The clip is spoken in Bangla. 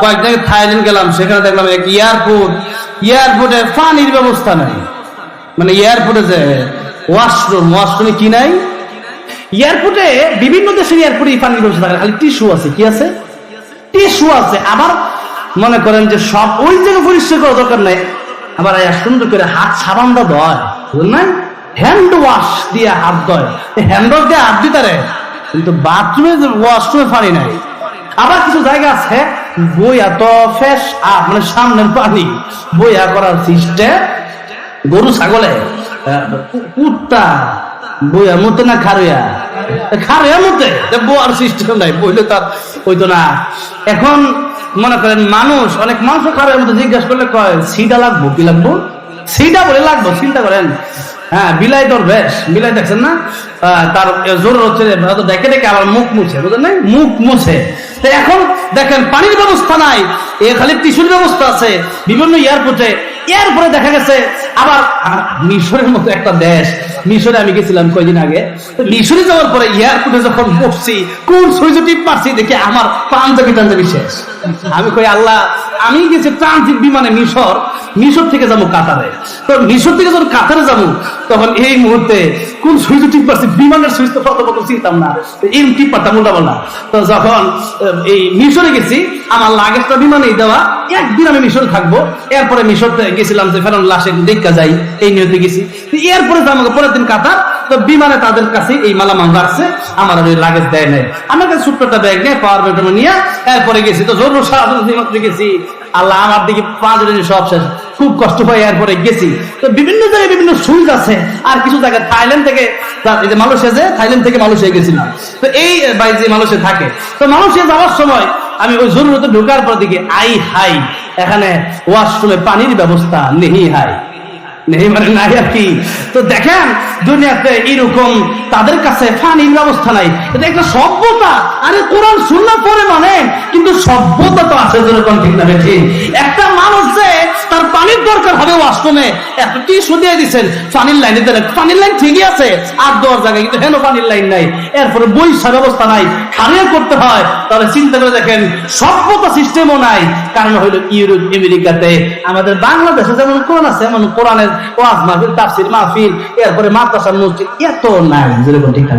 কয়েক জায়গায় থাইল্যান্ড গেলাম, সেখানে দেখলাম এক এয়ারপোর্টে পানির ব্যবস্থা নাই। মানে এয়ারপোর্টে যে ওয়াশরুমে কি নাই? এয়ারপোর্টে বিভিন্ন দেশের এয়ারপোর্টে পানির ব্যবস্থা থাকে, খালি টিস্যু আছে। কি আছে? টিস্যু আছে। আবার মনে করেন যে সব ওই জায়গায় পরিষ্কার করার দরকার নাই, আবার সুন্দর করে হাত সাবান দা ধয়, বুঝলেন না? হ্যান্ড ওয়াশ দিয়ে হাত ধয়, হ্যান্ড ওয়াশ দিয়ে হাত দিতে পারে, কিন্তু বাথরুমে ওয়াশরুমে পানি নাই। আবার কিছু জায়গা আছে বইয়া তো ফ্রেশ মানে সামনের পানি বইয়া করার সিস্টেম, গরু ছাগলে কুত্তা বইয়া মতে না খারুয়া মতে বোয়ার সিস্টেম নাই, বইলে তার হইতো না। এখন মনে করেন অনেক মানুষ খারুয়ার মতো জিজ্ঞাসা করলে কয় সিডা লাগবো, কি লাগবো? সিডা বলে লাগবো। চিন্তা করেন, হ্যাঁ, বিলাই তোর বেশ, বিলাই দেখছেন না, তার জোর হচ্ছে দেখে দেখে আবার মুখ মুছে, বুঝলেন না? মুখ মুছে। এখন দেখেন পানির ব্যবস্থা নাই, খালি টিস্যুর ব্যবস্থা আছে বিভিন্ন এয়ারপোর্টে দেখা গেছে। আবার মিশরের মতো একটা দেশ, মিশরে আমি গেছিলাম কয়েকদিন আগে। মিশরে যাওয়ার পরে এয়ারপোর্টে যখন বসছি, কোন সুইচ টিপ মারছি দেখে আমার পাঞ্জাবি শেষ। আমি কই আল্লাহ, আমি গেছি ট্রানজিট বিমানে মিশর থেকে যাবো কাতারে। তো মিশর থেকে যখন কাতারে যাবো, তখন এই মুহূর্তে কোন সুইচ টিপ মারছি, বিমানের সুইচ তো কত চিনতাম না, এই টিপ মারতাম উল্টা বললাম। তো যখন এই মিশরে গেছি, আমার লাগেজটা বিমানে দেওয়া, একদিন আমি মিশরে থাকবো, এরপরে মিশর গেছিলাম যে ফেরান লাশে দেখা যাই, এই নিয়তে গেছি। এরপরে আমাকে পরের দিন কাতার, তো বিমানে তাদের কাছে এই মালামাল রাখছে, আমার ওই লাগেজ দেয় নাই। আমার কাছে ছোট্ট একটা ব্যাগ নিয়ে পাওয়ার ব্যাগটা নিয়ে এরপরে গেছি। তো জরুর সারাদিন গেছি, আল্লাহ আমার দিকে 5 দিন সব শেষ, খুব কষ্ট পাই। এরপরে গেছি তো বিভিন্ন জায়গায় বিভিন্ন সুইচ আছে। আর কিছু জায়গায় থাইল্যান্ড থেকে মালয়েশিয়া গেছিলাম। তো এই ভাই যে মালয়েশিয়া থাকে, তো মালয়েশিয়া যাওয়ার সময় আমি ওই জরুরতে ঢোকার পর দিকে এখানে ওয়াশরুমে পানির ব্যবস্থা নেই মানে নাই আর কি। তো দেখেন দুনিয়াতে এরকম তাদের কাছে পানির ব্যবস্থা নাই, এটা একটা সভ্যতা। আরে কোরআন সুন্নাহ পড়ে মানে, কিন্তু সভ্যতা তো আছে যেরকম, ঠিক না? ঠিক। একটা মানুষ যে তার পানির দরকার হবে ওয়াশরুমে, এত টিস্যু দিয়ে দিচ্ছেন, পানির লাইনে পানির লাইন ঠিকই আছে 8-10 জায়গায়, কিন্তু হেন পানির লাইন নাই। এরপরে বৈশা ব্যবস্থা নাই, খারিয়া করতে হয়। তাহলে চিন্তা করে দেখেন, সভ্যতা সিস্টেমও নাই। কারণ হইল ইউরোপ আমেরিকাতে, আমাদের বাংলাদেশে যেমন কোরআন আছে, এমন কোরআনের ওয়াজ মাহফিল, তাফসীর মাহফিল, এরপরে মাদ্রাসা, মসজিদ এত নাই যেরকম, ঠিক না?